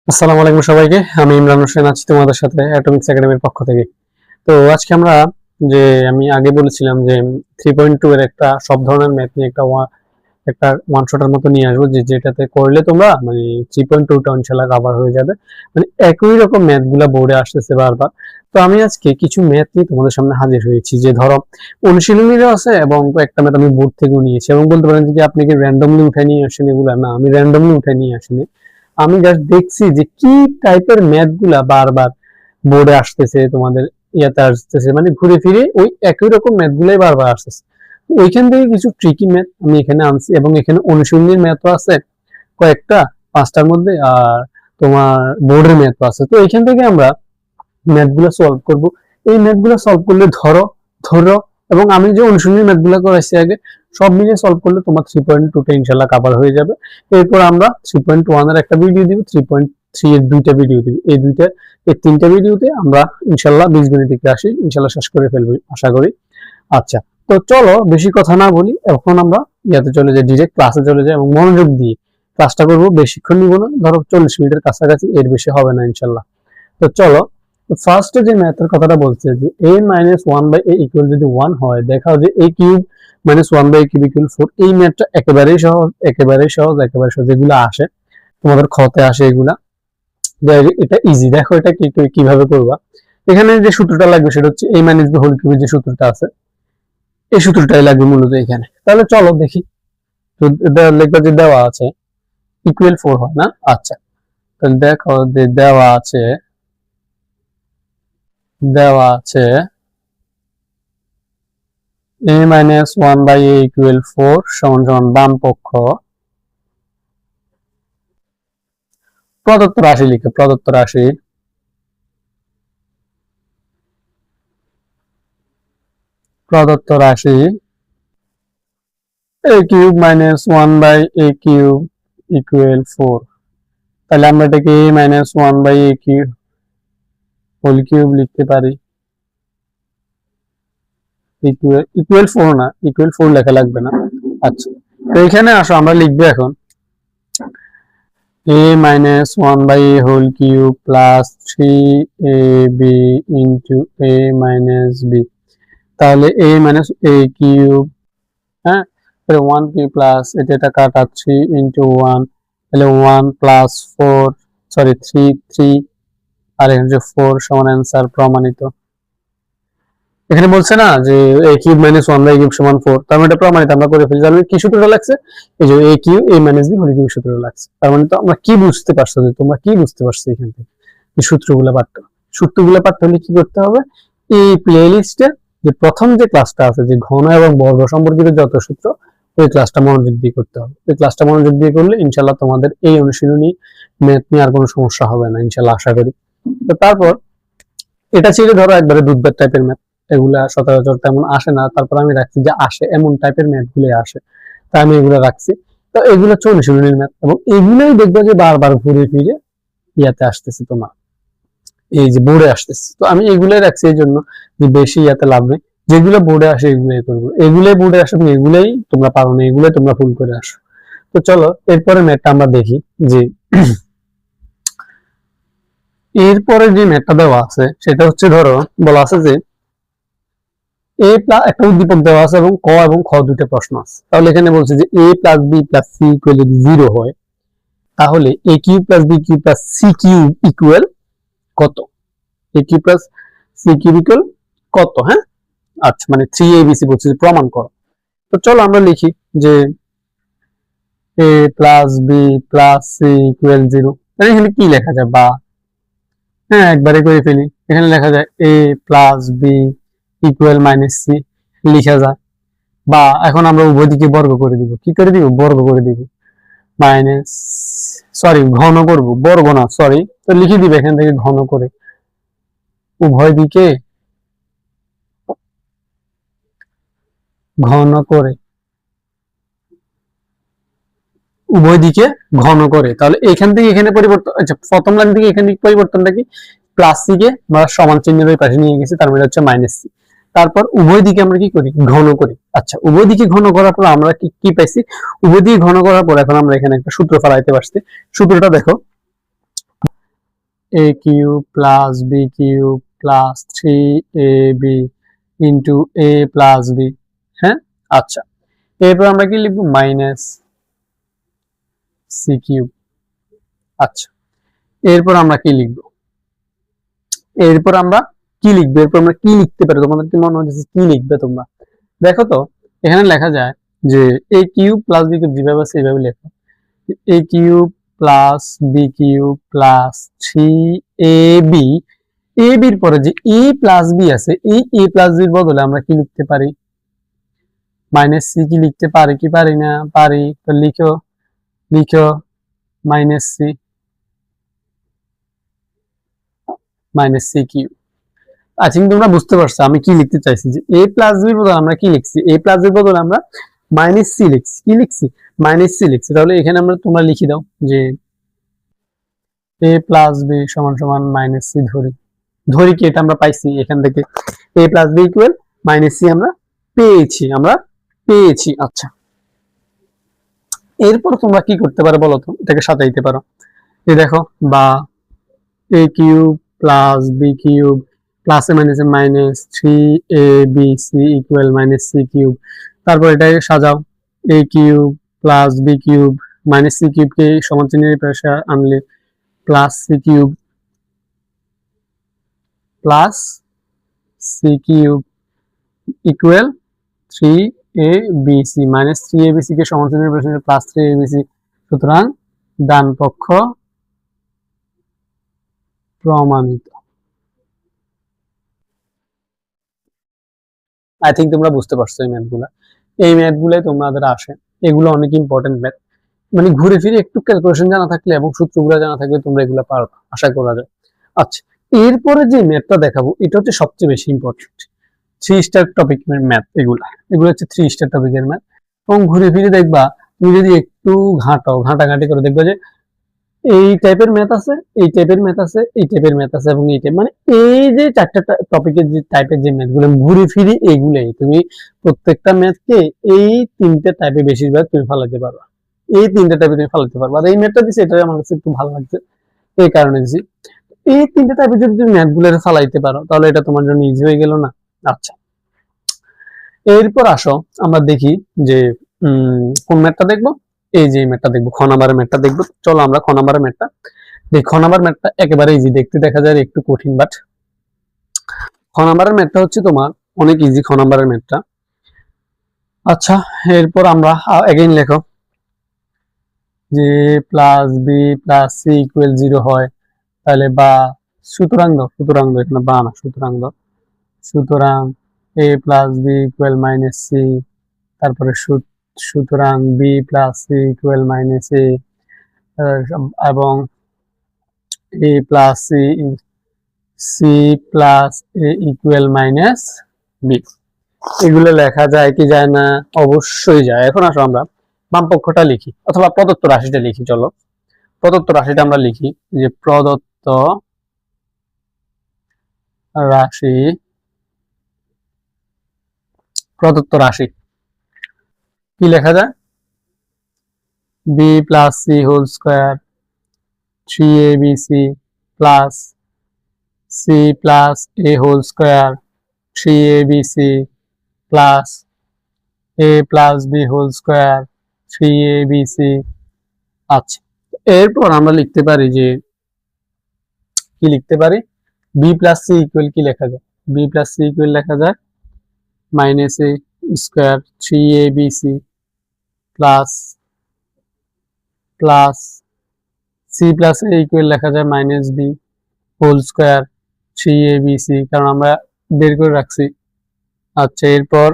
আসসালামু আলাইকুম সবাইকে। আমি ইমরান হোসেন আছি তোমাদের সাথে অ্যাটমিক্স একাডেমির পক্ষ থেকে। তো আজকে আমরা যে আমি আগে বলেছিলাম যে 3.2 এর একটা সব ধরনের ম্যাথ নিয়ে একটা ওয়ান শটের মতো নিয়ে আসবো, যেটাতে করলে তোমরা মানে 3.2টা ইনশাআল্লাহ কভার হয়ে যাবে। মানে একই রকম ম্যাথ গুলা বোর্ডে আসতেছে বারবার। তো আমি আজকে কিছু ম্যাথ নিয়ে তোমাদের সামনে হাজির হয়েছি, যে ধরো অনুশীলনীরও আছে এবং একটা ম্যাথ আমি বোর্ড থেকেও নিয়েছি। এবং বলতে পারেন যে আপনি কি র্যান্ডমলি উঠে নিয়ে আসেন, এগুলা না, আমি র্যান্ডমলি উঠে নিয়ে আসিনি। আমি জাস্ট দেখছি যে কি টাইপের ম্যাথ গুলা বারবার বোর্ডে আসতেছে, তোমাদের ইয়াতে আসতেছে, মানে ঘুরে ফিরে ওই একই রকম ম্যাথ গুলাই বারবার আসতেছে। ওইখান থেকে কিছু ট্রিকি ম্যাথ আমি এখানে আনছি, এবং এখানে অনুশীলনীর ম্যাথও আছে কয়েকটা, পাঁচটার মধ্যে, আর তোমার বোর্ডের ম্যাথও আছে। তো এখান থেকে আমরা ম্যাথ গুলো সলভ করবো। এই ম্যাথ গুলো সলভ করলে ধরো ধরো এবং আমি যে অনুশীলনী ম্যাথ গুলো করাইছি আগে, সব মিলিয়ে সলভ করলে তোমার 3.2টা ইনশাল্লাহ কভার হয়ে যাবে। এরপর আমরা 3.1 এর একটা ভিডিও দিব, 3.3 এর দুইটা ভিডিও দিব। এই তিনটা ভিডিওতে আমরা ইনশাল্লাহ 20 মিনিটে ক্লাসে ইনশাল্লাহ শেষ করে ফেলবো আশা করি। আচ্ছা, তো চলো বেশি কথা না বলি, এখন আমরা ইয়াতে চলে যাই, ডিরেক্ট ক্লাসে চলে যাই এবং মনোযোগ দিয়ে ক্লাসটা করবো। বেশিক্ষণ নিব না, ধরো 40 মিনিটের কাছাকাছি, এর বেশি হবে না ইনশাল্লাহ। তো চলো, ফার্স্টে যে ম্যাথের কথাটা বলছে যে a minus one by a equal যদি 1 হয়, দেখাও যে a cube minus one by a cube equal 4। এই ম্যাথটা একেবারেই সহজ, একেবারেই সহজ, একেবারে সহজ। এগুলো আসে তোমাদের খতে আসে এগুলা, এটা ইজি। দেখো এটা কিভাবে করবা। এখানে যে সূত্রটা লাগবে সেটা হচ্ছে a মাইনাস b হোল কিউবের যে সূত্রটা আছে, এই সূত্রটাই লাগবে মূলত এখানে। তাহলে চলো দেখি। তো লিখবা যে দেওয়া আছে ইকুয়াল 4 হয় না। আচ্ছা, তাহলে দেখো যে দেওয়া আছে a minus one by a equal 4 সমান সমান বাম পক্ষ প্রদত্ত রাশি লিখে, প্রদত্ত রাশি a cube minus one by a cube equal 4। তাহলে আমরা এটাকে a minus one by a cube whole cube লিখতে পারি। ইকুয়াল 4 না, ইকুয়াল 4 লেখা লাগবে না। আচ্ছা, তো এখানে আসো, আমরা লিখবো এখন a minus 1 by a whole cube plus 3ab into a minus b। তাহলে a minus a cube, হ্যাঁ, 1 কিউব প্লাস এটা কাটা 3 into 1, তাহলে 1 plus 4, সরি 3 আর এখানে যে 4 সমান অ্যান্সার প্রমাণিত। এখানে বলছে না যে a cube minus 1 by cube সমান 4, তার মানে এটা প্রমাণিত, আমরা করে ফেলছি। তাহলে কি সূত্রটা লাগছে? এই যে a cube a minus b whole cube সূত্রটা লাগছে। তার মানে তো আমরা কি বুঝতে পারছো, যে তোমরা কি বুঝতে পারছো এখান থেকে এই সূত্রগুলো পাঠতে হলে কি করতে হবে? এই প্লেলিস্টে যে প্রথম যে ক্লাসটা আছে, যে ঘন এবং বর্গ সম্পর্কিত যত সূত্র, ওই ক্লাসটা মনোযোগ দিয়ে করতে হবে। ওই ক্লাসটা মনোযোগ দিয়ে করলে ইনশাআল্লাহ তোমাদের এই অনুশীলনী ম্যাথ নিয়ে আর কোনো সমস্যা হবে না ইনশাআল্লাহ, আশা করি। তো তারপর এটা ছিল ধরো একবারে দুধবেদ টাইপের ম্যাথ, এগুলা সচরাচর তেমন আসে না। তারপর আমি রাখছি যে আসে, এমন টাইপের ম্যাথ গুলো আসে, তাই আমি এগুলো রাখছি। তো এগুলো হচ্ছে অনুশীলনীর ম্যাথ, এবং এগুলোই দেখবে যে বারবার ঘুরে ফিরে ইয়াতে আসতেছে, তোমার এই যে বোর্ডে আসতেছে। তো আমি এগুলোই রাখছি এই জন্য যে বেশি ইয়াতে লাভ নেই, যেগুলো বোর্ডে আসে এগুলোই করবো, এগুলোই বোর্ডে আসে এবং এগুলোই তোমরা পারো না, এগুলোই তোমরা ভুল করে আসো। তো চলো এরপরে ম্যাথটা আমরা দেখি। যে এরপরে যে ম্যাথটা দেওয়া আছে সেটা হচ্ছে, ধরো বলা আছে যে a প্লাস একটা উদ্দীপক দেওয়া আছে এবং ক এবং খ দুইটা প্রশ্ন আছে। তাহলে এখানে বলছে যে a plus b plus c equal যদি 0 হয়, তাহলে a cube plus b cube plus c cube equal কত? a cube plus c cube equal কত? হ্যাঁ, আচ্ছা, মানে 3abc বলছে যে প্রমাণ করো। তো চলো আমরা লিখি যে a plus b plus c equal 0। তাহলে এখানে কি লেখা যায়? বা হ্যাঁ, একবারে করে ফেলি। এখানে লেখা যায় a plus b equal minus c লিখা যায়। বা এখন আমরা উভয় দিকে বর্গ করে দিব। কি করে দিব? বর্গ করে দিব। মাইনাস, সরি ঘন করব, বর্গ না, সরি। তো লিখে দিবে এখান থেকে ঘন করে, উভয় দিকে ঘন করে, উভয় দিকে ঘন করে। তাহলে এখান থেকে এখানে পরিবর্তন, আচ্ছা প্রথম লাইন থেকে এখানে পরিবর্তনটা কি? প্লাস সি কে আমরা সমান চিহ্নের ওই পাশে নিয়ে গেছি, তার মানে হচ্ছে মাইনাস সি। তারপর উভয় দিকে আমরা কি করি? ঘন করি। আচ্ছা, উভয় দিকে ঘন করার পর আমরা কি পাইছি? উভয় দিকে ঘন করার পর এখন আমরা এখানে একটা সূত্র ফেলাইতে পারছি। সূত্রটা দেখো, A cube plus B cube plus 3ab into A plus B. হ্যাঁ, আচ্ছা, এরপর আমরা কি লিখবো? Minus C cube. আচ্ছা, এরপর আমরা কি লিখবো? এরপর আমরা কি লিখবো? এরপর আমরা কি লিখতে পারি? তোমাদের কি মনে হচ্ছে কি লিখবে তোমরা? দেখো তো, এখানে লেখা যায় যে A cube plus B cube যেভাবে আছে এইভাবে লেখো। A cube plus B cube plus 3ab, A বির পরে যে এ প্লাস বি আছে, এই এ প্লাস বির বদলে আমরা কি লিখতে পারি? Minus C. কি লিখতে পারি কি পারি না? পারি। তো লিখো, লিখো minus C, minus C cube. I think তোমরা বুঝতে পারছো আমি কি লিখতে চাইছি, যে এ প্লাস বির বদলে আমরা কি লিখছি? এ প্লাস বির বদলে আমরা মাইনাস সি লিখছি। কি লিখছি? মাইনাস সি লিখছি। তাহলে এখানে আমরা তোমরা লিখে দাও যে এ প্লাস বি সমান সমান মাইনাস সি। ধরি ধরি কি এটা আমরা পাইছি এখান থেকে, A plus B equal minus C আমরা পেয়েছি, আমরা পেয়েছি। আচ্ছা, এরপর তোমরা কি করতে পারো বলো তো? এটাকে সাজাইতে পারো, এই দেখো, বা A cube plus B cube plus A minus A minus 3abc equal minus C cube. তারপর এটাকে সাজাও, A cube plus B cube minus C কিউবকে সমান চিহ্নের পাশে আনলে plus C cube plus C cube equal 3abc minus 3abc কে সমান চিহ্নের পাশে প্লাস 3abc। সুতরাং ডান পক্ষ প্রমাণিত। আই থিঙ্ক তোমরা বুঝতে পারছো এই ম্যাথগুলা, এই ম্যাথগুলাই তোমাদের আসে। এগুলো অনেক ইম্পর্টেন্ট ম্যাথ, মানে ঘুরে ফিরে একটু ক্যালকুলেশন জানা থাকলে এবং সূত্রগুলো জানা থাকলে তোমরা এগুলো পারবে, আশা করা যায়। আচ্ছা, এরপরে যে ম্যাথটা দেখাবো এটা হচ্ছে সবচেয়ে বেশি ইম্পর্টেন্ট, 3 স্টার টপিক ম্যাথ। এগুলো হচ্ছে 3 স্টার টপিকের ম্যাথ, এবং ঘুরে ফিরে দেখবা তুমি যদি একটু ঘাটাঘাটি করে দেখবা যে এই টাইপের ম্যাথ আছে, এই টাইপের ম্যাথ আছে, এই টাইপের ম্যাথ আছে, এবং এই টাইপ, মানে এই যে 4টা টপিকের যে টাইপের যে ম্যাথগুলো ঘুরে ফিরে এগুলাই তুমি প্রত্যেকটা ম্যাথকে এই 3টে টাইপে বেশিরভাগ তুমি ফলাতে পারবা, এই 3টে টাইপে তুমি ফলাতে পারবা। আর এই ম্যাথটা দিছি এটাই আমার কাছে একটু ভালো লাগছে, এই কারণে দিছি। এই 3টে টাইপে যদি তুমি ম্যাথগুলো ফালাইতে পারো তাহলে এটা তোমার জন্য ইজি হয়ে গেল না? আচ্ছা, এরপর আসো আমরা দেখি যে কোন ম্যাথটা দেখবো। এই যে ম্যাথটা দেখবো, খ নাম্বারের ম্যাথটা দেখবো। চলো আমরা খ নাম্বারের ম্যাথটা দেখি। খ নাম্বার ম্যাথটা একেবারে ইজি, দেখতে দেখা যায় একটু কঠিন, বাট খ নাম্বারের ম্যাথটা হচ্ছে তোমার অনেক ইজি, খ নাম্বারের ম্যাথটা। আচ্ছা, এরপর আমরা এগেইন লেখো যে plus B plus C equal 0 হয়, তাহলে বা সুতরাং দাও, এখানে বা না, সুতরাং দাও। সুতরাং A plus B equal minus C, তারপরে সুতরাং B plus C equal minus A, এবং A plus C plus A equal minus B. এগুলো লেখা যায় কি যায় না? অবশ্যই যায়। এখন আসো আমরা বাম পক্ষটা লিখি, অথবা প্রদত্ত রাশিটা লিখি। চলো প্রদত্ত রাশিটা আমরা লিখি, যে প্রদত্ত রাশি, প্রদত্ত রাশি কি লেখা যায়? B plus C whole square 3abc plus C plus A whole square 3abc plus A plus B whole square 3abc। আচ্ছা, এরপর আমরা লিখতে পারি যে কি লিখতে পারি? বি প্লাস সি ইকুয়াল কি লেখা যায়? বি প্লাস সি ইকুয়াল লেখা যায় minus A square 3abc plus plus C plus A equal লেখা যায় minus B whole square 3abc, কারণ আমরা বের করে রাখছি। আচ্ছা, এরপর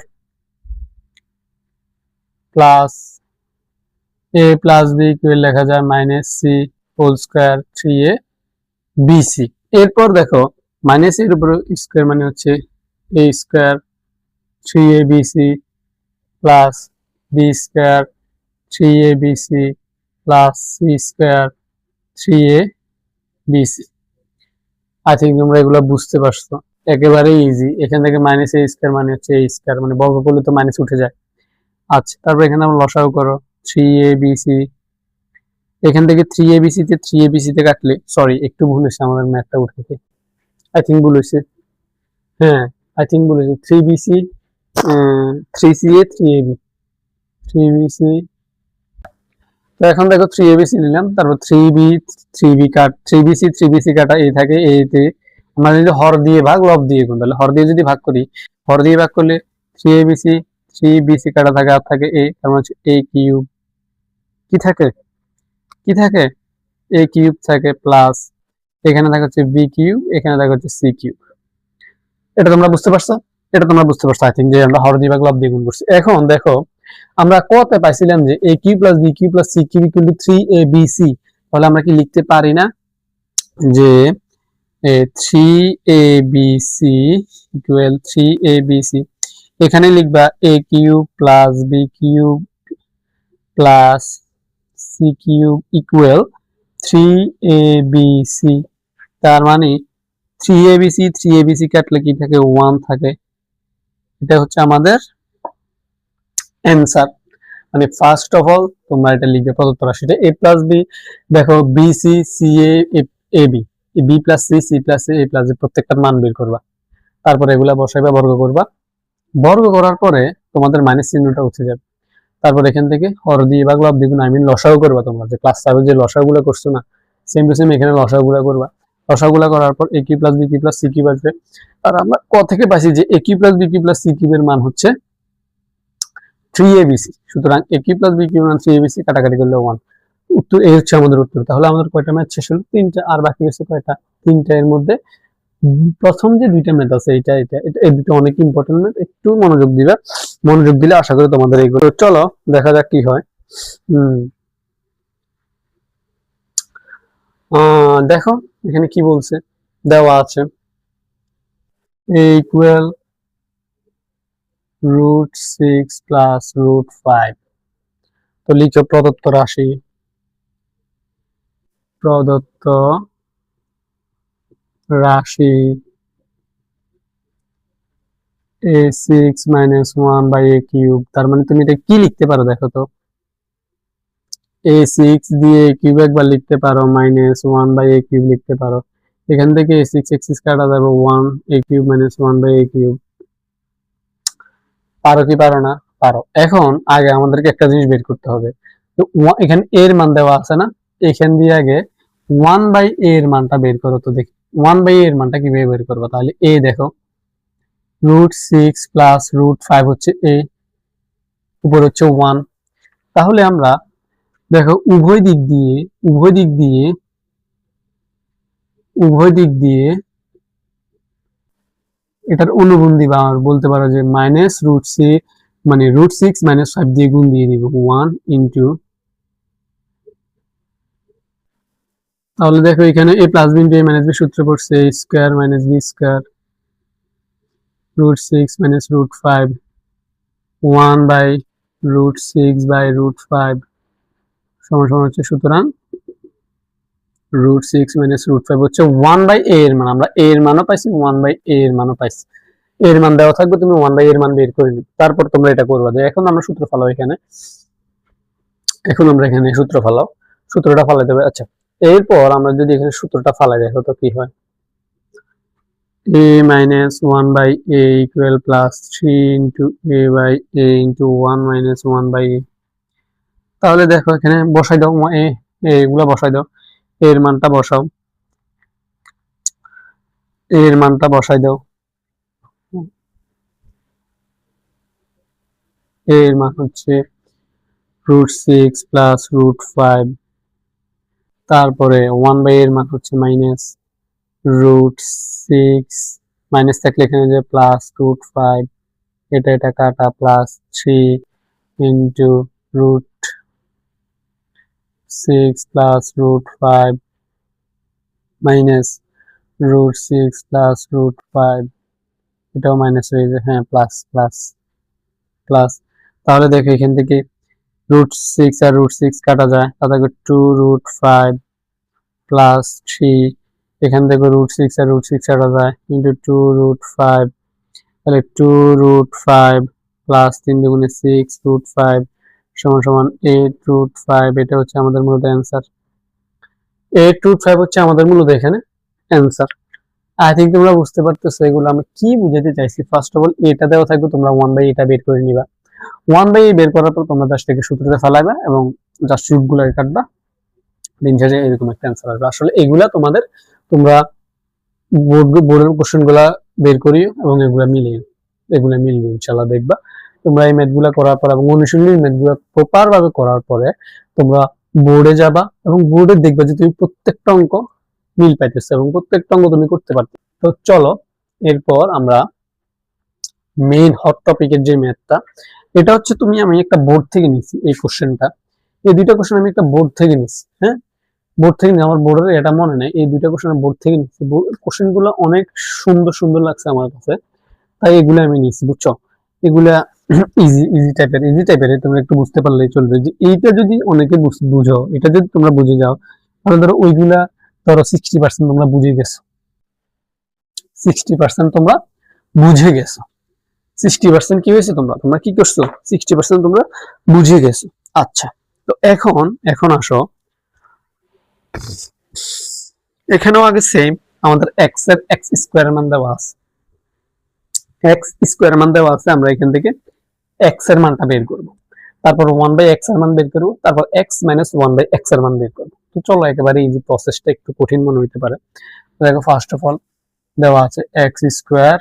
plus A plus B equal লেখা যায় minus C whole square 3abc। এরপর দেখো মাইনাস এর উপর স্কোয়ার মানে হচ্ছে A square 3abc plus B square 3abc plus C square 3abc। I think তোমরা এগুলো বুঝতে পারছো, একেবারে ইজি। এখান থেকে মাইনাস এ স্কোয়ার মানে হচ্ছে এ স্কোয়ার, মানে বর্গ করলে তো মাইনাস উঠে যায়। আচ্ছা, তারপর এখানে আমরা লসাগু করো 3abc এখান থেকে 3abc তে 3abc তে কাটলে, সরি একটু ভুল হয়েছে আমাদের ম্যাথটা উঠাতে, আই থিঙ্ক ভুল হয়েছে, হ্যাঁ আই থিঙ্ক ভুল হয়েছে, 3bc 3ca 3ab 3bc। তো এখন দেখো 3abc নিলাম, তারপর 3b কাট 3bc কাটা এই থাকে এইতে, আমরা যদি হর দিয়ে ভাগ লব দিয়ে গুণ, তাহলে হর দিয়ে যদি ভাগ করি, হর দিয়ে ভাগ করলে 3abc 3bc কাটা থাকে আর থাকে a, তার মানে হচ্ছে a কিউব, কি থাকে কি থাকে a কিউব থাকে, প্লাস এখানে থাকে হচ্ছে b কিউব, এখানে থাকে হচ্ছে c কিউব। এটা তোমরা বুঝতে পারছো? এটা তোমরা বুঝতে পারছো আই থিঙ্ক, যে আমরা হর দিয়ে ভাগ লব দিয়ে গুণ করছি। এখন দেখো আমরা কতে পাইছিলাম যে a cube plus b cube plus c cube equal to 3abc, তাহলে আমরা কি লিখতে পারি না যে 3abc ইকুয়াল 3abc, এখানে লিখবা a cube plus b cube plus c cube equal 3abc, তার মানে 3abc কাটলে কি থাকে 1 থাকে, এটা হচ্ছে আমাদের অ্যান্সার। মানে ফার্স্ট অফ অল তোমরা এটা লিখবে প্রদত্ত রাশিটা a প্লাস b, দেখো bc ca ab, b plus c c plus a plus b প্রত্যেকটার মান বের করবা, তারপরে এগুলা বসাইবা, বর্গ করবা, বর্গ করার পরে তোমাদের মাইনাস চিহ্নটা উঠে যাবে, তারপর এখান থেকে হর দিয়ে বা লব দিয়ে, আই মিন লসাগু করবা, তোমরা যে ক্লাস 5 যে লসাগুলো করছো না, সেম টু সেম এখানে লসাগুলো করবা, লসাগুলো করার পর a cube plus b cube plus c cube আসবে। আর আমরা ক থেকে পাইছি যে a cube plus b cube plus c কিউবের মান হচ্ছে 3abc, সুতরাং a cube plus b cube মান 3abc, কাটাকাটি করলে 1, উত্তর এই হচ্ছে আমাদের উত্তর। তাহলে আমাদের কয়টা ম্যাথ শেষ হলো? 3টা, আর বাকি আছে কয়টা? 3টা। এর মধ্যে প্রথম যে 2টা ম্যাথ আছে এটা এটা এই দুটো অনেক ইম্পর্টেন্ট ম্যাথ, একটু মনোযোগ দিবা, মনোযোগ দিলে আশা করি তোমাদের এইগুলো। চলো দেখা যাক কি হয়। দেখো এখানে কি বলছে, দেওয়া আছে a ইকুয়াল √6 প্লাস √5, তো লিখো প্রদত্ত রাশি, প্রদত্ত রাশি a6 minus 1 by a cube, তার মানে তুমি এটা কি লিখতে পারো দেখো তো, a6 দিয়ে a কিউব একবার লিখতে পারো, মাইনাস 1 by a কিউব লিখতে পারো, এখান থেকে a6 এক্সিস কাটা যাবে 1 a cube minus 1 by a cube. পারো কি পারো না? পারো। এখন আগে আমাদেরকে একটা জিনিস বের করতে হবে, তো এখানে a এর মান দেওয়া আছে না, এখান দিয়ে আগে 1 by a এর মানটা বের করো তো দেখি 1 by a এর মানটা কিভাবে বের করবো। তাহলে a দেখো √6 প্লাস √5 হচ্ছে a, উপর হচ্ছে 1, তাহলে আমরা দেখো উভয় দিক দিয়ে এটার অনুবন্ধী বা বলতে পারো যে মাইনাস √6 মানে √6 মাইনাস 5 দিয়ে গুণ দিয়ে দিব 1 ইন্টু, তাহলে দেখো এখানে a plus b into a minus b সূত্র পড়ছে a square minus b square √6 minus √5 1 by √6 by √5 সমান সমান হচ্ছে, সুতরাং √6 মাইনাস √5 হচ্ছে 1 বাই a এর মান, আমরা a এর মানও পাইছি 1 বাই a এর মানও পাইছি, এর মান দেওয়া থাকবে, তুমি 1 বাই এর মান বের করে নিবে, তারপর তোমরা এটা করবা। যে এখন আমরা সূত্র ফলাও, এখানে এখন আমরা এখানে সূত্র ফলাও, সূত্রটা ফালাই দেবে। আচ্ছা এরপর আমরা যদি এখানে সূত্রটা ফালাই দেখো তো কি হয়, a minus 1 by a equal plus 3 into a by a into 1 minus 1 by a, তাহলে দেখো এখানে বসাই দাও এগুলা বসাই দাও, এর মানটা বসাও, এর মানটা বসাই দাও, এর মান হচ্ছে √6 প্লাস √5, তারপরে 1 বাই এর মান হচ্ছে মাইনাস √6, মাইনাস থাকলে এখানে যে প্লাস √5, এটা কাটা plus 3 into √6 plus √5 minus √6 plus √5, এটাও মাইনাস হয়ে যায়, হ্যাঁ প্লাস প্লাস প্লাস, তাহলে দেখো এখান থেকে √6 আর √6 কাটা যায়, তাহলে 2√5 প্লাস 3, এখান থেকে √6 আর √6 কাটা যায় ইন্টু 2√5, তাহলে 2√5 প্লাস 3 দুগুণে 6 √5 সমান সমান 8√5, এটা হচ্ছে আমাদের মূলত অ্যান্সার। 8√5 হচ্ছে আমাদের মূলত এখানে অ্যান্সার। আই থিঙ্ক তোমরা বুঝতে পারতেছো এগুলো আমি কি বুঝাতে চাইছি। ফার্স্ট অফ অল এটা দেওয়া থাকবে, তোমরা 1/a এটা বের করে নিবা। 1/a বের করার পর তোমরা জাস্ট থেকে সূত্রতে ফেলাইবা এবং জাস্ট রুটগুলো কাটবা, দিন শেষে এরকম একটা অ্যান্সার আসবে। আসলে এগুলা তোমাদের, তোমরা বোর্ডের কোশ্চেন গুলা বের করিও এবং এগুলা মিলবে ইনশাল্লাহ। দেখবা তোমরা এই ম্যাথ গুলা করার পর এবং অনুশীলনী ম্যাথ গুলা প্রপার ভাবে করার পরে তোমরা বোর্ডে যাবা এবং বোর্ডে দেখবা যে তুমি প্রত্যেকটা অঙ্ক মিল পাইতেছো এবং প্রত্যেকটা অঙ্ক তুমি করতে পারছো। তো চলো এরপর আমরা মেইন হট টপিকের যে ম্যাথটা, এটা হচ্ছে আমি একটা বোর্ড থেকে নিছি এই কোশ্চেনটা। এই দুইটা কোশ্চেন আমি একটা বোর্ড থেকে নিছি, হ্যাঁ বোর্ড থেকে আমার বোর্ডের এটা মনে নেই, এই দুইটা কোশ্চেন বোর্ড থেকে নিছি। কোশ্চেন গুলো অনেক সুন্দর সুন্দর লাগছে আমার কাছে, তাই এগুলো আমি নিছি, বুঝছো। এগুলা ইজি টাইপের তোমরা একটু বুঝতে পারলেই চলবে। যে এইটা যদি অনেকে বুঝো, এটা যদি তোমরা বুঝে যাও, তাহলে ধরো ওইগুলা ধরো 60% তোমরা বুঝে গেছো, 60% তোমরা বুঝে গেছো। 60% কি হয়েছে, তোমরা কি করছো, 60% তোমরা বুঝে গেছো। আচ্ছা, তো এখন আসো, এখানেও আগে সেম আমাদের এক্স স্কোয়ার মান দেওয়া আছে, এক্স স্কোয়ার মান দেওয়া আছে। আমরা এখান থেকে এক্স এর মানটা বের করব, তারপর 1/x এর মান বের করব, তারপর x - 1/x এর মান বের করব। তো চলো একেবারে ইজি, প্রসেসটা একটু কঠিন মনে হতে পারে। দেখো ফার্স্ট অফ অল দেওয়া আছে এক্স স্কোয়ার,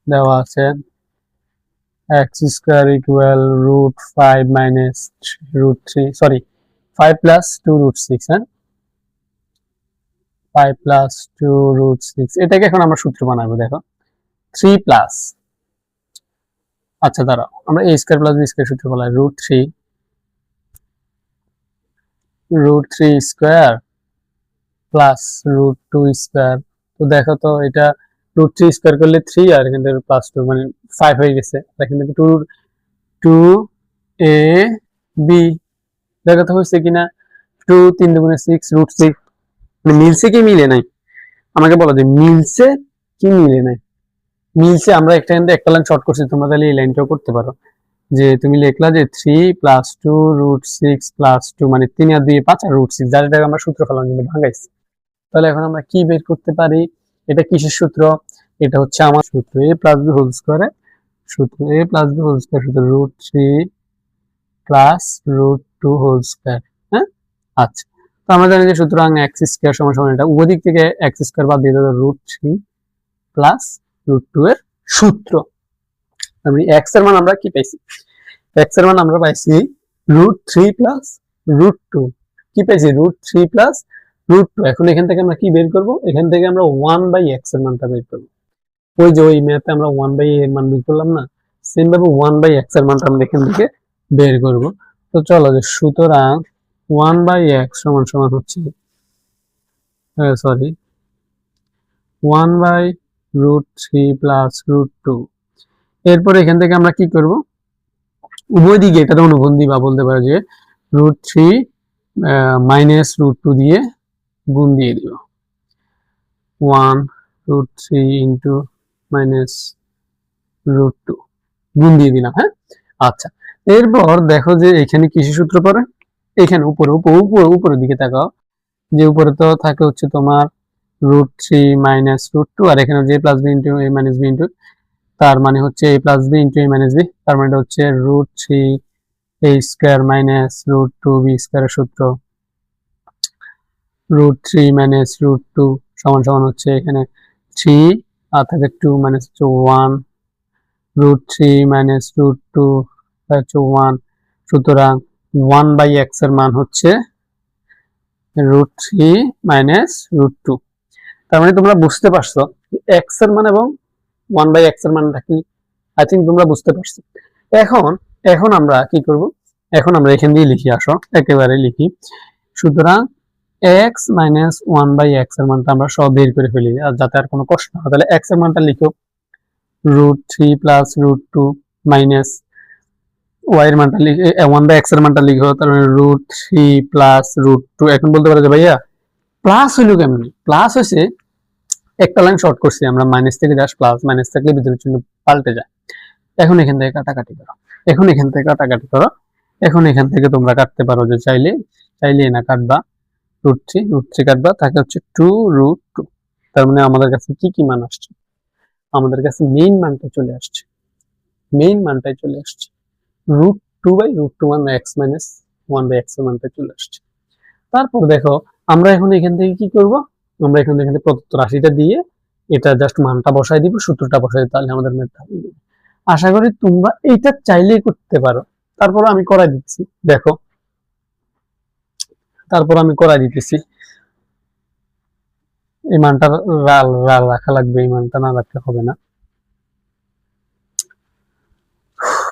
দেওয়া আছে এক্স স্কোয়ার ইকুয়াল √5 - √3, 5 + 2√6, হ্যাঁ 5 + 2√6। এটাকে এখন আমরা সূত্র বানাবো। দেখো 3+, আচ্ছা দাঁড়াও, আমরা a² + b² সূত্র বলা হয় √3 স্কোয়ার প্লাস √2 স্কোয়ার। তো দেখো তো এটা √3 স্কোয়ার করলে 3 আর এখান থেকে +2 মানে 5 হয়ে গেছে। এখান থেকে 2ab, দেখো তো হয়েছে কিনা, 2 3 × 6 √6। মানে মিলছে কি মিলে নাই, আমাকে বলো যে মিলছে কি মিলে নাই। মিলছে, আমরা একটা লাইন শর্ট করছি, তোমরা তাহলে এই লাইনটাও করতে পারো। যে তুমি লিখলা যে 3 + 2 √6 + 2 মানে 3 আর 2 5 আর √6, যার এটা আমরা সূত্র ফেলাম কিন্তু ভাঙাইছি। তাহলে এখন আমরা কি বের করতে পারি, এটা কিসের সূত্র, এটা হচ্ছে আমার সূত্র a + b হোল স্কয়ারের সূত্র, a + b হোল স্কয়ার সূত্র √3 + √2 হোল স্কয়ার, হ্যাঁ। আচ্ছা, তো আমরা জানি যে সুতরাং x² = এটা উভয় দিক থেকে x² বাদ দিয়ে দেবো √3 + √2 এর সূত্র। আমি x এর মান আমরা কি পাইছি, x এর মান আমরা পাইছি √3 + √2, কি পাইছি √3 + √2। এখন এখান থেকে আমরা কি বের করব, এখান থেকে আমরা 1/x এর মানটা বের করব। ওই যে ওই ম্যাথে আমরা 1/a এর মান বের করলাম না, সেম ভাবে 1/x এর মানটা আমরা এখান থেকে বের করব। তো চলো, যে সুতরাং 1/x = হচ্ছে 1/√3 + √2। এরপর এখান থেকে আমরা কি করব, উভয় দিকে এটাতে অনুবন্ধ দিবা, বলতে পারো যে √3 - √2 দিয়ে গুণ দিয়ে দিব, 1√3 * -√2 গুণ দিয়ে দিলাম, হ্যাঁ। আচ্ছা, এরপর দেখো যে এখানে কিসের সূত্র পড়ে, এখানে উপরের দিকে তাকাও, যে উপরে তো থাকে হচ্ছে তোমার √3 - √2 আর এখানে যে +b * a - b তার মানে হচ্ছে a + b * a - b, তার মানে হচ্ছে √3 a² - √2b² এর সূত্র, √3 - √2 = হচ্ছে এখানে 3 আর থাকে 2 মানে হচ্ছে 1, √3 - √2 হচ্ছে 1। সুতরাং 1/x এর মান হচ্ছে √3 - √2। তার মানে তোমরা বুঝতে পারছো x এর মান এবং 1/x এর মানটা কি, আই থিঙ্ক তোমরা বুঝতে পারছো। এখন আমরা কি করব, এখন আমরা এখান দিয়ে লিখি, আসো একেবারে লিখি। সুতরাং x - 1/x এর মানটা আমরা সব বের করে ফেলি, আর যাতে আর কোনো কষ্ট না হয়। তাহলে x এর মানটা লিখো √3 + √2 মাইনাস y এর মানটা লিখে 1/x এর মানটা লিখো, তার মানে √3 + √2। এখন বলতে পারো যে ভাইয়া প্লাস হইলো কেমনে, প্লাস হইছে একটা লাইন শর্ট করছি আমরা, মাইনাস থেকে জাস্ট প্লাস, মাইনাস থাকলে ভিতরের চিহ্ন পাল্টে যায়। এখন এখান থেকে কাটাকাটি করো, এখন এখান থেকে কাটাকাটি করো। এখন এখান থেকে তোমরা কাটতে পারো যে চাইলে না কাটবা, √3 কাটবা, থাকে হচ্ছে 2√2। তার মানে আমাদের কাছে কি মান আসছে? আমাদের কাছে মেইন মানটা চলে আসছে, মেইন মানটাই চলে আসছে। √2/√2 মানে x মাইনাস 1/x এর মানটা চলে আসছে। তারপর দেখো আমরা এখন এখান থেকে কি করব? আমরা এখান থেকে প্রদত্ত রাশিটা দিয়ে এটা জাস্ট মানটা বসাই দিব, সূত্রটা বসাই, তাহলে আমাদের ম্যাথ হয়ে যাবে। আশা করি তোমরা এইটা চাইলেই করতে পারো। তারপর আমি করাই দিচ্ছি, দেখো, তারপর আমি করাই দিতেছি। এই মানটা রাখা লাগবে, এই মানটা না রাখলে হবে না।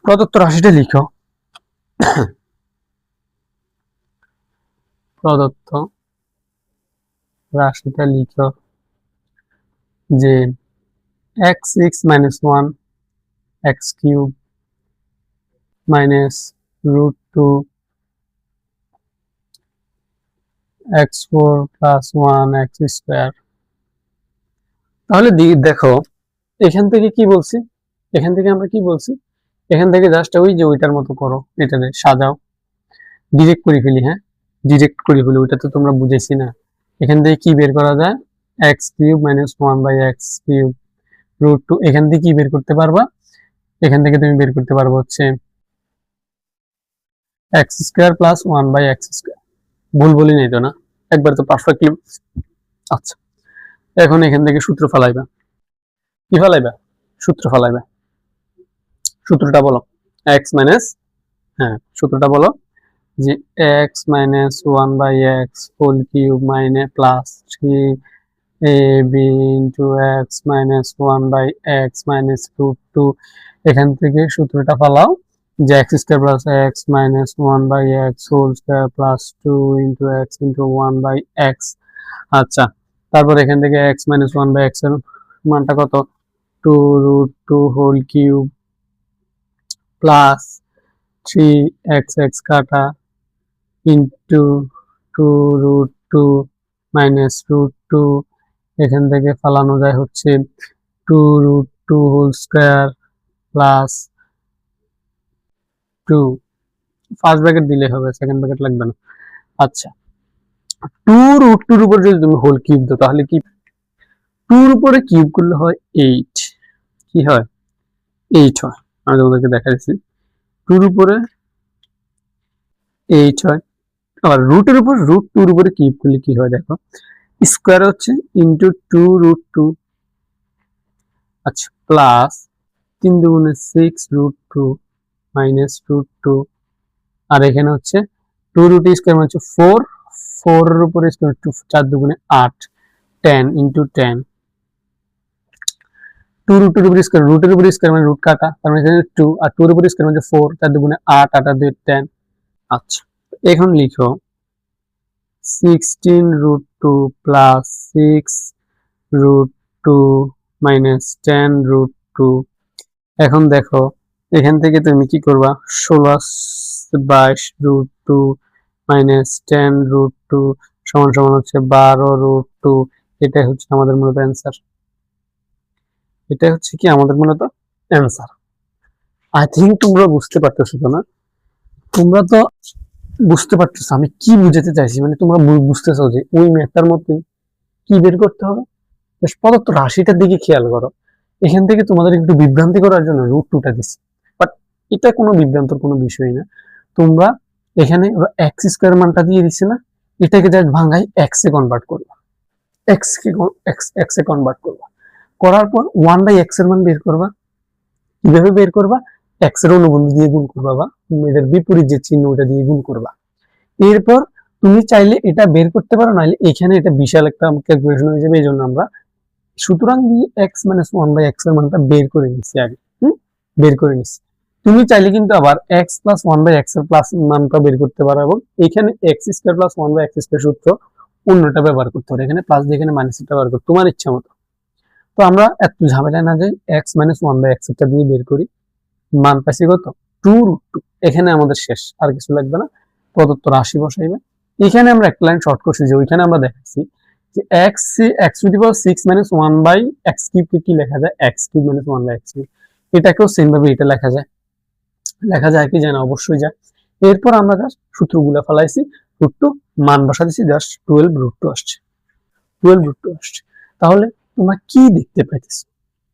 প্রদত্ত রাশিটা লিখো। প্রদত্ত রাশিটা লিখো যে x6 - 1 x³ minus √2 x4 + 1 x²। তাহলে দেখো এখান থেকে কি বলছি, এখান থেকে আমরা কি বলছি, এখান থেকে জাস্ট ওই যে ওইটার মতো করো, এটা সাজাও, ডিরেক্ট করে ফেলি। হ্যাঁ, ডিরেক্ট করে ফেলি, ওইটা তো তোমরা বুঝেছি না। এখান থেকে কি বের করা যায়? x³ - 1/x³ √2। এখান থেকে কি বের করতে পারবা? এখান থেকে তুমি বের করতে পারবো হচ্ছে x² + 1/x²। ভুল বলি নাই তো না? একবার তো পারফেক্টলি। আচ্ছা, এখন এখান থেকে সূত্র ফেলাইবা। কি ফেলাইবা? সূত্র ফেলাইবা। সূত্রটা বলো। x মাইনাস, হ্যাঁ সূত্রটা বলো যে x - 1/x whole minus plus 3ab into x - 1/x minus √2। এখান থেকে সূত্রটা ফেলাও যে x² + x - 1/x whole plus 2 into x into 1/x। আচ্ছা, তারপর এখান থেকে x - 1/x এর মানটা কত? 2√2 হোল³ প্লাস 3x কাটা ইন্টু 2√2 মাইনাস √2। এখান থেকে ফালানো যায় হচ্ছে 2√2 হোল² প্লাস 2। ফার্স্ট ব্র্যাকেট দিলে হবে, সেকেন্ড ব্র্যাকেট লাগবে না। আচ্ছা, 2√2 উপর যদি তুমি হোল কিউব দাও তাহলে কি? 2 এর উপরে কিউব করলে হয় 8। কি হয়? 8 হয়। আমি তোমাদেরকে দেখাচ্ছি, 2 এর উপরে 8 হয়। আবার রুটের উপর √2 এর উপরে কিউব করলে কি হয় দেখো, স্কয়ার হচ্ছে ইনটু 2√2। আচ্ছা, প্লাস 3 দুগুণে 6√2 মাইনাস √2। আর এখানে হচ্ছে 2√2 স্কয়ার মানে হচ্ছে 4, 4 এর উপরে স্কয়ার 4 দুগুণে 8, 10 ইনটু 10। 2√2 এর উপরে স্কয়ার, রুটের উপরে স্কয়ার মানে রুট কাটা, তার মানে এখানে 2, আর 2 এর উপরে স্কয়ার মানে 4, 4 দুগুণে 8, 8 আর 2 10। আচ্ছা, এখন লিখো 16√2 প্লাস 6√2 মাইনাস 10√2। এখন দেখো এখান থেকে তুমি কি করবা? 16/22 মাইনাস 10√2 সমান সমান হচ্ছে 12√2। এটাই হচ্ছে আমাদের মূলত অ্যান্সার। এটাই হচ্ছে কি আমাদের মূলত অ্যান্সার। আই থিঙ্ক তোমরা বুঝতে পারতেছো তো না? তোমরা তো বুঝতে পারতেছো আমি কি বুঝাতে চাইছি, মানে তোমরা বুঝতেছো যে ওই ম্যাথটার মধ্যেই কি বের করতে হবে। প্রদত্ত রাশিটার দিকে খেয়াল করো। এখান থেকে তোমাদের একটু বিভ্রান্তি করার জন্য √2টা দিচ্ছি, বাট এটা কোনো বিভ্রান্তর কোনো বিষয় না। তোমরা এখানে x² মানটা দিয়ে দিচ্ছে না, এটাকে জাস্ট ভাঙাই x এ কনভার্ট করবা, x কে x এ কনভার্ট করবা, করার পর 1/x এর মান বের করবা। কিভাবে বের করবা? x এর অনুবন্ধী দিয়ে গুণ করবা, বা এটার বিপরীত যে চিহ্ন ওটা দিয়ে গুণ করবা। এরপর তুমি চাইলে এটা বের করতে পারো, নাহলে এখানে এটা বিশাল একটা ক্যালকুলেশন হয়ে যাবে। এই জন্য আমরা সুতরাং দিয়ে x - 1/x এর মানটা বের করে নিচ্ছি আগে। বের করে নিচ্ছি। তুমি চাইলে কিন্তু আবার x + 1/x এর প্লাস মানটা বের করতে পারো, এবং এখানে x² + 1/x² সূত্র অন্যটা ব্যবহার করতে পারো। এখানে প্লাস দিয়ে এখানে মাইনাসটা ব্যবহার করো, তোমার ইচ্ছা মতো। তো আমরা এত ঝামেলা না যাই, x - 1/x টা দিয়ে বের করি। মান পাইছি কত? 2√2। এখানে আমাদের শেষ, আর কিছু লাগবে না। প্রদত্ত রাশি বসাইবে। এখানে আমরা একটা লাইন শর্ট করছি, যে ওইখানে আমরা দেখাচ্ছি যে x⁶ - 1/x³ কে কি লেখা যায়? x³ - 1/x³। এটাকেও সেম ভাবে এটা লেখা যায়। লেখা যায় কি যায় না? অবশ্যই যায়। এরপর আমরা জাস্ট সূত্রগুলো ফেলাইছি, রুট টু মান বসা দিছি, জাস্ট 12 রুট টু আসছে, 12 রুট টু আসছে। তাহলে তোমরা কি দেখতে পাইতেছো?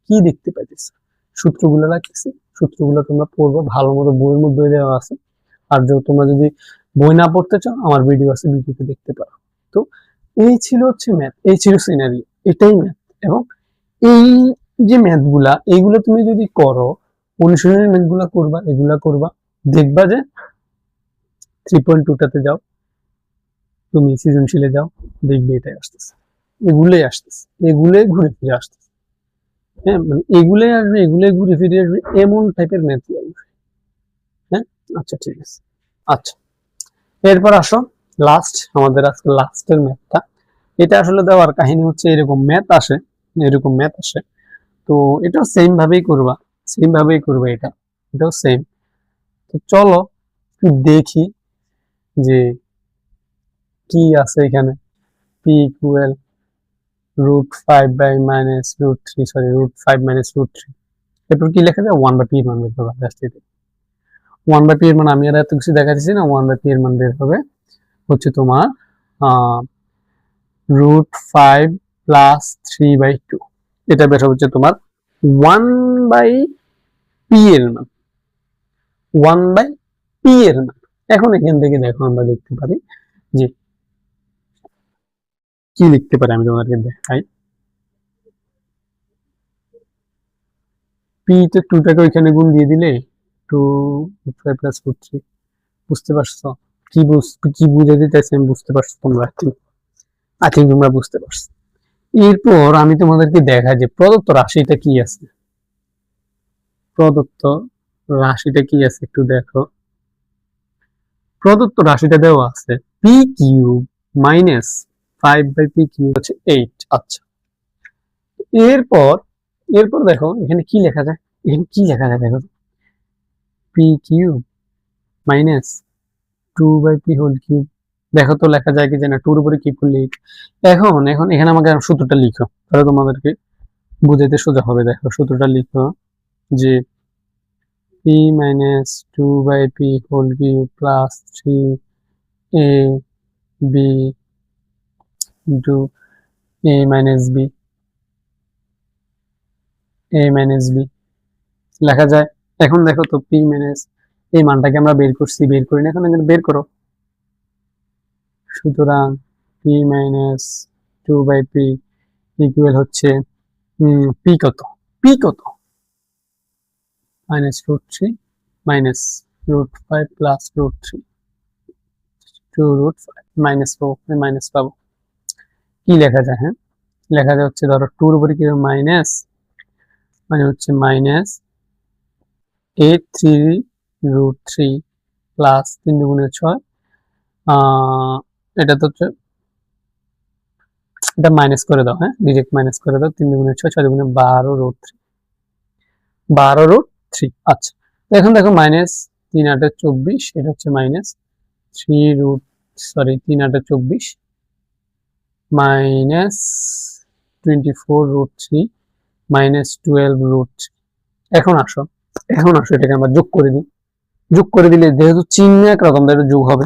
কি দেখতে পাইতেছো? সূত্রগুলো লাগতেছে, সূত্রগুলো তোমরা পড়বো ভালো মতো, বইয়ের মধ্যে দেওয়া আছে। আর তোমরা যদি বই না পড়তে চাও, আমার ভিডিও আছে, ভিডিওতে দেখতে পারো। তো এই ছিল হচ্ছে ম্যাথ, এই ছিল সিনারিও, এটাই ম্যাথ। এবং এই যে ম্যাথ গুলা, এইগুলো তুমি যদি করো, অনুশীলনের ম্যাথ গুলা করবা, এগুলা করবা, দেখবা যে 3.2টাতে যাও, তুমি সৃজনশীলে যাও, দেখবে এটাই আসতেছে, এগুলোই আসতেছে, এগুলোই ঘুরে ফিরে আসতেছে। হ্যাঁ, মানে এগুলোই আসবে, এগুলোই ঘুরে ফিরে আসবে, এমন টাইপের ম্যাথ আসবে। হ্যাঁ, আচ্ছা ঠিক আছে। আচ্ছা, এরপর আসো লাস্ট, আমাদের আজকে লাস্টের ম্যাথটা। এটা আসলে দেওয়ার কাহিনী হচ্ছে এরকম ম্যাথ আসে, এরকম ম্যাথ আসে। তো এটাও সেম ভাবেই করবা, সেম ভাবেই করবা, এটাও সেম। তো চলো একটু দেখি যে কি আছে এখানে। P equal √5 - √5 - √3। এরপর কি লেখা যায়? 1/p এর মান বের করবা, জাস্ট এটা। 1/p এর মান আমি আর এত কিছু দেখাচ্ছি না, 1/p এর মান বের হবে হচ্ছে তোমার √5 + 3/2। এটা বের হচ্ছে তোমার 1/p এর মান, 1/p এর মান। এখন এখান থেকে দেখো আমরা লিখতে পারি যে কি লিখতে পারি, আমি তোমাদেরকে দেখাই। পি তে 2টাকে ওইখানে গুণ দিয়ে দিলে 2 + √3। বুঝতে পারছো? কি বুঝাতে চাইছি আমি? বুঝতে পারছো তোমরা? আই থিঙ্ক তোমরা বুঝতে পারছো। এরপর আমি তোমাদেরকে দেখাই যে প্রদত্ত রাশিটা কি আছে। প্রদত্ত রাশিটা কি আছে একটু দেখো। প্রদত্ত রাশিটা দেওয়া আছে P cube minus 5/p cube হচ্ছে 8। আচ্ছা, এরপর এরপর দেখো এখানে কি লেখা যায়, এখানে কি লেখা যায় দেখো, P cube minus 2/p whole cube. দেখো তো লেখা যায় কি, যে না, 2 এর উপরে কিউব করলে 8। এখন এখন এখানে আমাকে সূত্রটা লিখো, তাহলে তোমাদেরকে বুঝাইতে সোজা হবে। দেখো সূত্রটা লিখো যে p minus 2/p whole cube plus 3ab into a minus b, a minus b লেখা যায়। এখন দেখো তো p minus এই মানটাকে আমরা বের করছি, বের করি না, এখন এখানে বের করো। সুতরাং p minus 2/p ইকুয়াল হচ্ছে p কত, p কত, -√3 minus √5 plus √3 2√5 মাইনাস পাবো। কি লেখা যায়? হ্যাঁ, লেখা যায় হচ্ছে ধরো 2 এর উপরে কি মাইনাস, মানে হচ্ছে মাইনাস 8/3√3 প্লাস 3 দুগুণে 6। এটা তো হচ্ছে, এটা মাইনাস করে দাও, হ্যাঁ ডিরেক্ট মাইনাস করে দাও। 3 দুগুণে 6, 6 দুগুণে 12√3, 12√3। আচ্ছা, এখন দেখো মাইনাস 3 8 24, এটা হচ্ছে মাইনাস 3 8 24 মাইনাস 24√3 মাইনাস 12√3। এখন আসো, এটাকে আমরা যোগ করে দিই। যোগ করে দিলে যেহেতু চিহ্ন একরকম, তাহলে যোগ হবে।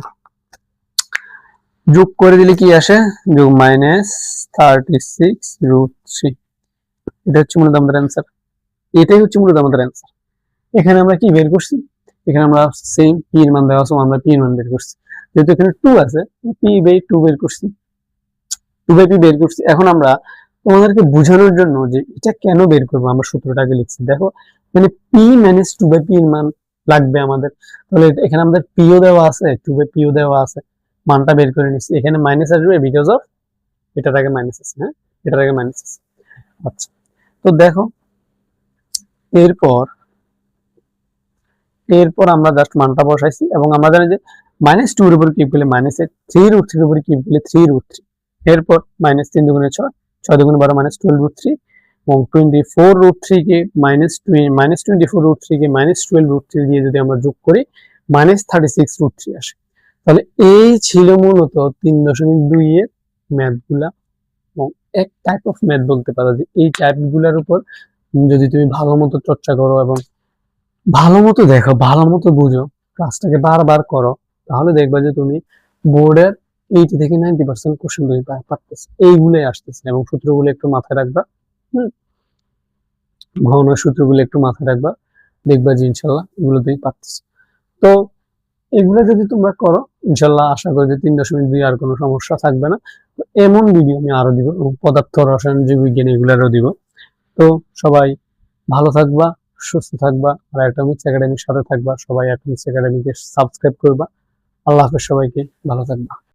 যোগ করে দিলে কি আসে? যোগ -36√3। এটা হচ্ছে মূলত আমাদের অ্যান্সার, এটাই হচ্ছে মূলত আমাদের অ্যান্সার। এখানে আমরা কি বের করছি? এখানে আমরা সেম পি এর মান দেওয়া আছে, আমরা পি এর মান বের করছি। যেহেতু এখানে 2 আছে, p/2 বের করছি, 2/p বের করছি। এখন আমরা তোমাদেরকে বোঝানোর জন্য যে এটা কেন বের করবো, আমরা সূত্রটাকে লিখছি। দেখো এখানে p - 2/p এর মান লাগবে আমাদের, তাহলে এখানে আমাদের p ও দেওয়া আছে, 2/p ও দেওয়া আছে, মানটা বের করে নিচ্ছি। এখানে মাইনাস আসবে বিকজ অফ এটার আগে মাইনাস আছে। হ্যাঁ, এটার আগে মাইনাস আছে। আচ্ছা, তো দেখো এরপর আমরা জাস্ট মানটা বসাইছি, এবং আমরা জানি যে -2 এর উপর কিউব করলে -8, 3√3 এর উপর কিউব করলে 3√3। এরপর -3 দুগুণে 6, 6 দুগুণে 12 -12√3, এবং 24√3 কে -24√3 কে -12√3 দিয়ে যদি আমরা যোগ করি, -36√3 আসে। তাহলে এই ছিল মূলত 3.2 এর ম্যাথগুলা। এবং এক টাইপ অফ ম্যাথ বলতে পারো, যে এই টাইপ গুলার উপর যদি তুমি ভালো মতো চর্চা করো এবং ভালো মতো দেখো, ভালো মতো বুঝো, কাজটাকে বারবার করো, তাহলে দেখবা যে তুমি বোর্ডের 80 থেকে 90% কোশ্চেন তুমি পারতেছো, এইগুলোই আসতেছে। এবং সূত্রগুলো একটু মাথায় রাখবা। হুম, ভগ্নাংশ সূত্রগুলো একটু মাথায় রাখবা, দেখবা যে ইনশাল্লাহ এগুলো তুমি পারতেছো। তো এগুলো যদি তোমরা করো, ইনশাল্লাহ আশা করি যে 3.2 আর কোনো সমস্যা থাকবে না। তো এমন ভিডিও আমি আরো দিব, এবং পদার্থ রসায়ন জীববিজ্ঞান এগুলারও দিব। তো সবাই ভালো থাকবা, সুস্থ থাকবা, আর অ্যাটমিক্স একাডেমির সাথে থাকবা। সবাই অ্যাটমিক্স একাডেমিকে সাবস্ক্রাইব করবা। আল্লাহ হাফেজ, সবাইকে ভালো থাকবা।